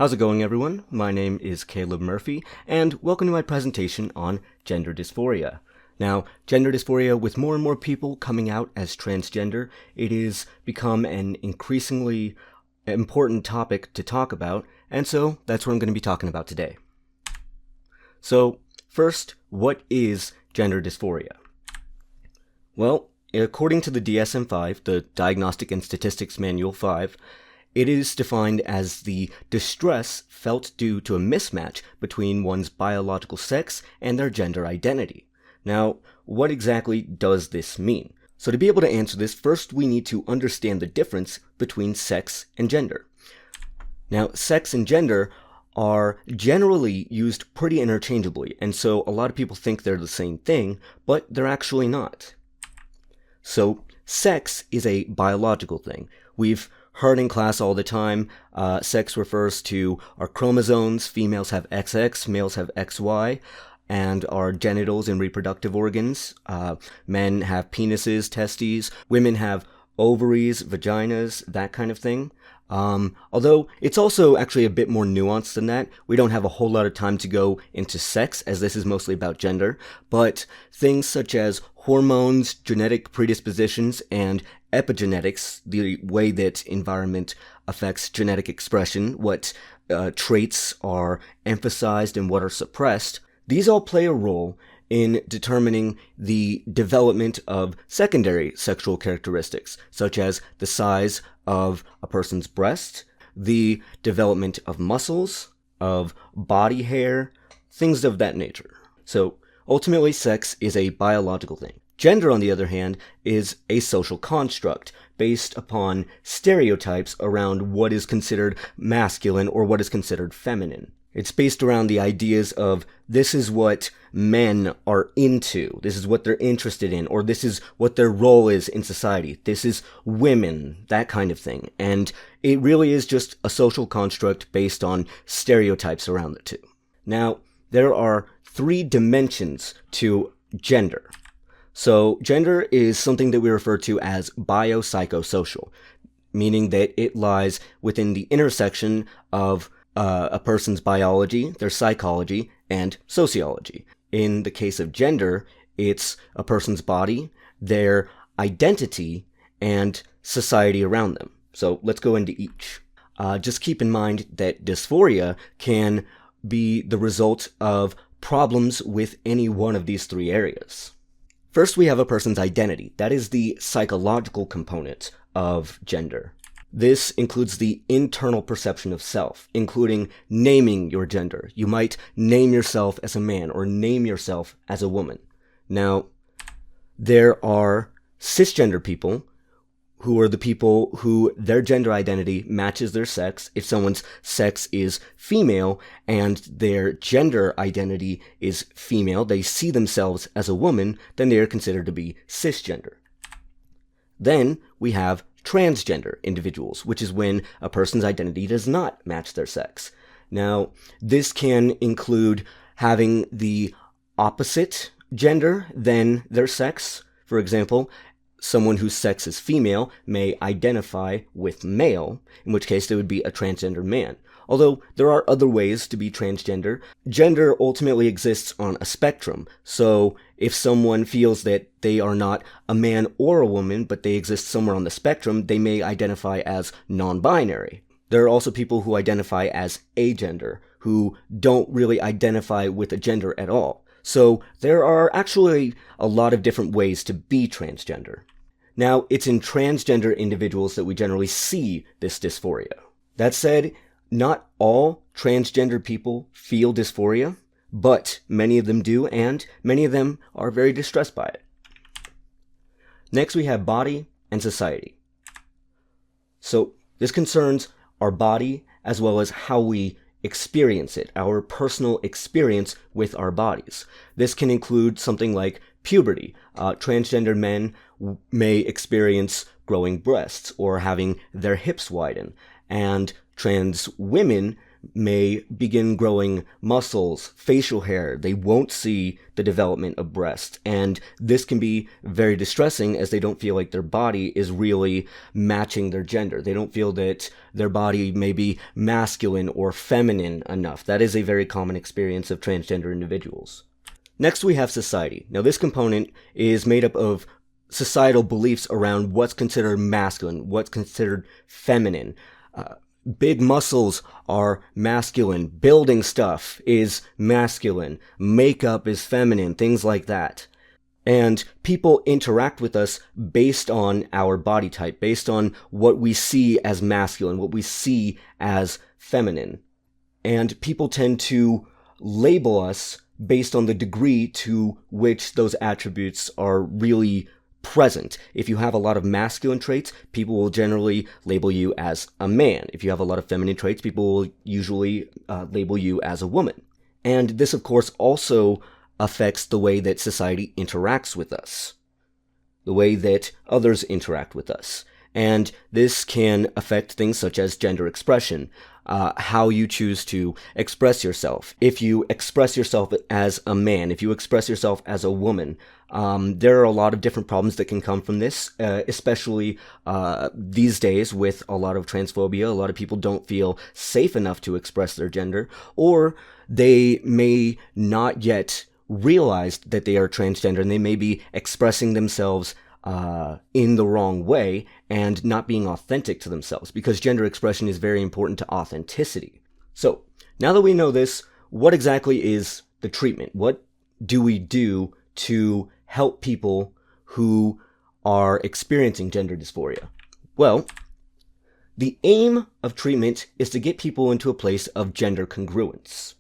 How's it going, everyone? My name is Caleb Murphy, and welcome to my presentation on gender dysphoria. Now, gender dysphoria, with more and more people coming out as transgender, it has become an increasingly important topic to talk about, and so that's what I'm going to be talking about today. So, first, what is gender dysphoria? Well, according to the DSM-5, the Diagnostic and Statistics Manual 5, it is defined as the distress felt due to a mismatch between one's biological sex and their gender identity. Now, what exactly does this mean? So to be able to answer this, first we need to understand the difference between sex and gender. Now, sex and gender are generally used pretty interchangeably, and so a lot of people think they're the same thing, but they're actually not. So, sex is a biological thing. We've heard in class all the time, sex refers to our chromosomes. Females have XX, males have XY, and our genitals and reproductive organs. Men have penises, testes. Women have ovaries, vaginas, that kind of thing. Although it's also actually a bit more nuanced than that. We don't have a whole lot of time to go into sex, as this is mostly about gender, but things such as hormones, genetic predispositions, and epigenetics, the way that environment affects genetic expression, what traits are emphasized and what are suppressed, these all play a role in determining the development of secondary sexual characteristics, such as the size of a person's breast, the development of muscles, of body hair, things of that nature. So, ultimately, sex is a biological thing. Gender, on the other hand, is a social construct based upon stereotypes around what is considered masculine or what is considered feminine. It's based around the ideas of this is what men are into, this is what they're interested in, or this is what their role is in society. This is women, that kind of thing. And it really is just a social construct based on stereotypes around the two. Now, there are 3 dimensions to gender. So, gender is something that we refer to as biopsychosocial, meaning that it lies within the intersection of a person's biology, their psychology, and sociology. In the case of gender, it's a person's body, their identity, and society around them. So let's go into each. Just keep in mind that dysphoria can be the result of problems with any one of these 3 areas. First, we have a person's identity. That is the psychological component of gender. This includes the internal perception of self, including naming your gender. You might name yourself as a man or name yourself as a woman. Now, there are cisgender people who are the people who their gender identity matches their sex. If someone's sex is female and their gender identity is female, they see themselves as a woman, then they are considered to be cisgender. Then we have transgender individuals, which is when a person's identity does not match their sex. Now, this can include having the opposite gender than their sex. For example, someone whose sex is female may identify with male, in which case they would be a transgender man. Although there are other ways to be transgender, gender ultimately exists on a spectrum. So if someone feels that they are not a man or a woman, but they exist somewhere on the spectrum, they may identify as non-binary. There are also people who identify as agender, who don't really identify with a gender at all. So there are actually a lot of different ways to be transgender. Now, it's in transgender individuals that we generally see this dysphoria. That said, not all transgender people feel dysphoria, but many of them do, and many of them are very distressed by it. Next, we have body and society. So this concerns our body as well as how we experience it, our personal experience with our bodies. This can include something like puberty. Transgender men may experience growing breasts or having their hips widen, and trans women may begin growing muscles, facial hair. They won't see the development of breasts. And this can be very distressing as they don't feel like their body is really matching their gender. They don't feel that their body may be masculine or feminine enough. That is a very common experience of transgender individuals. Next, we have society. Now, this component is made up of societal beliefs around what's considered masculine, what's considered feminine. Big muscles are masculine. Building stuff is masculine. Makeup is feminine. Things like that. And people interact with us based on our body type, based on what we see as masculine, what we see as feminine. And people tend to label us based on the degree to which those attributes are really present. If you have a lot of masculine traits, people will generally label you as a man. If you have a lot of feminine traits, people will usually label you as a woman. And this, of course, also affects the way that society interacts with us, the way that others interact with us. And this can affect things such as gender expression, how you choose to express yourself. If you express yourself as a man, if you express yourself as a woman, there are a lot of different problems that can come from this, especially these days with a lot of transphobia. A lot of people don't feel safe enough to express their gender, or they may not yet realize that they are transgender, and they may be expressing themselves in the wrong way and not being authentic to themselves, because gender expression is very important to authenticity. So, now that we know this, what exactly is the treatment? What do we do to help people who are experiencing gender dysphoria? Well, the aim of treatment is to get people into a place of gender congruence.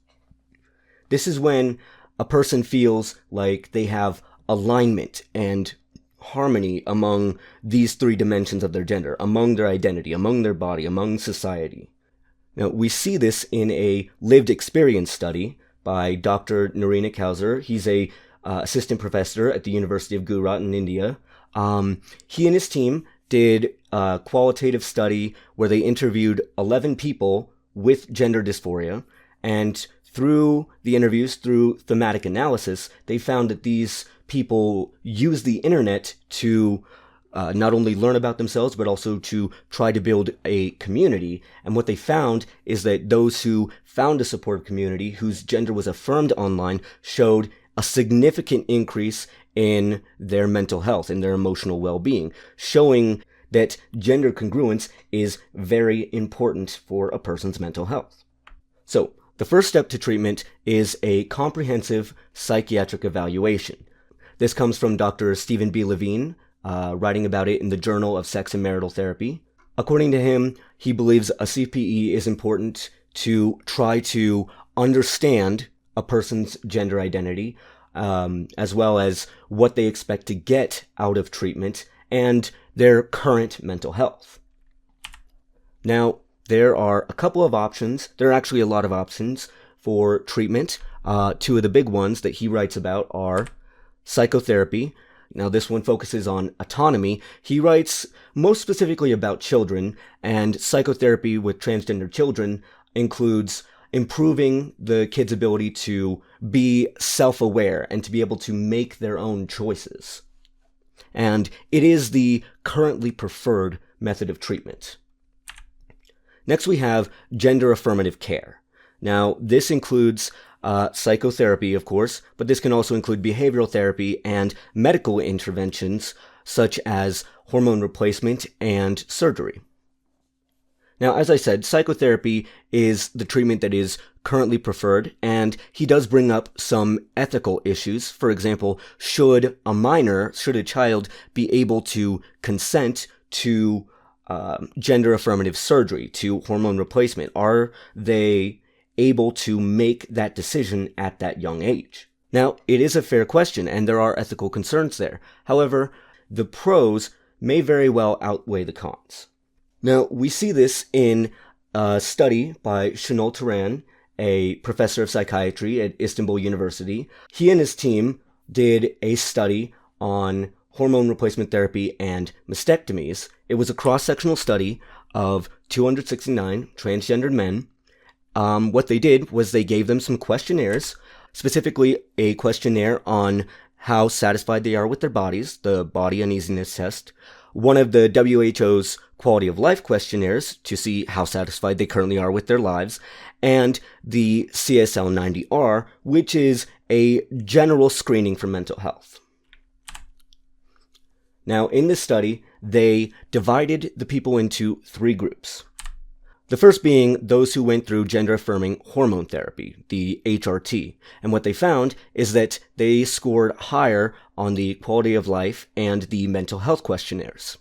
This is when a person feels like they have alignment and harmony among these three dimensions of their gender, among their identity, among their body, among society. Now, we see this in a lived experience study by Dr. Narina Kauser. He's a assistant professor at the University of Gujarat in India. He and his team did a qualitative study where they interviewed 11 people with gender dysphoria, and through the interviews, through thematic analysis, they found that these people use the internet to not only learn about themselves, but also to try to build a community. And what they found is that those who found a supportive community, whose gender was affirmed online, showed a significant increase in their mental health and their emotional well-being, showing that gender congruence is very important for a person's mental health. So, the first step to treatment is a comprehensive psychiatric evaluation. This comes from Dr. Stephen B. Levine, writing about it in the Journal of Sex and Marital Therapy. According to him, he believes a CPE is important to try to understand a person's gender identity, as well as what they expect to get out of treatment and their current mental health. Now, there are a couple of options. There are actually a lot of options for treatment. Two of the big ones that he writes about are psychotherapy. Now, this one focuses on autonomy. He writes most specifically about children, and psychotherapy with transgender children includes improving the kid's ability to be self-aware and to be able to make their own choices. And it is the currently preferred method of treatment. Next, we have gender affirmative care. Now, this includes psychotherapy, of course, but this can also include behavioral therapy and medical interventions such as hormone replacement and surgery. Now, as I said, psychotherapy is the treatment that is currently preferred, and he does bring up some ethical issues. For example, should a child be able to consent to gender affirmative surgery, to hormone replacement? Are they able to make that decision at that young age? Now, it is a fair question, and there are ethical concerns there. However, the pros may very well outweigh the cons. Now, we see this in a study by Şenol Turan, a professor of psychiatry at Istanbul University. He and his team did a study on hormone replacement therapy and mastectomies. It was a cross-sectional study of 269 transgendered men, what they did was they gave them some questionnaires, specifically a questionnaire on how satisfied they are with their bodies, the body uneasiness test, one of the WHO's quality of life questionnaires to see how satisfied they currently are with their lives, and the CSL90R, which is a general screening for mental health. Now, in this study, they divided the people into 3 groups. The first being those who went through gender-affirming hormone therapy, the HRT, and what they found is that they scored higher on the quality of life and the mental health questionnaires.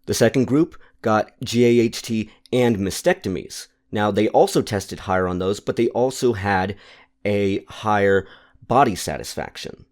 The second group got GAHT and mastectomies. Now, they also tested higher on those, but they also had a higher body satisfaction.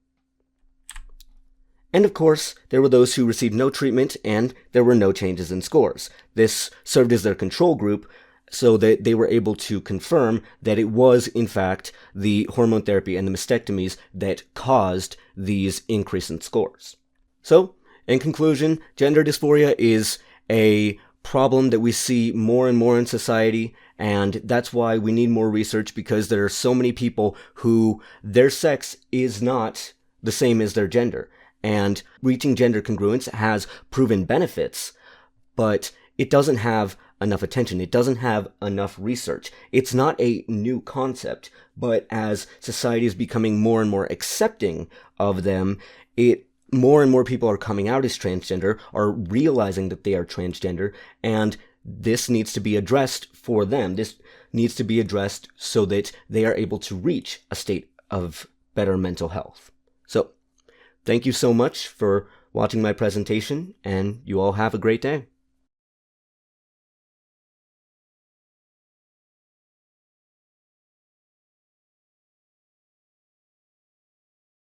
And of course, there were those who received no treatment and there were no changes in scores. This served as their control group so that they were able to confirm that it was, in fact, the hormone therapy and the mastectomies that caused these increase in scores. So, in conclusion, gender dysphoria is a problem that we see more and more in society, and that's why we need more research, because there are so many people who their sex is not the same as their gender. And reaching gender congruence has proven benefits, but it doesn't have enough attention. It doesn't have enough research. It's not a new concept, but as society is becoming more and more accepting of them, more and more people are coming out as transgender, are realizing that they are transgender, and this needs to be addressed for them. This needs to be addressed so that they are able to reach a state of better mental health. So, thank you so much for watching my presentation, and you all have a great day.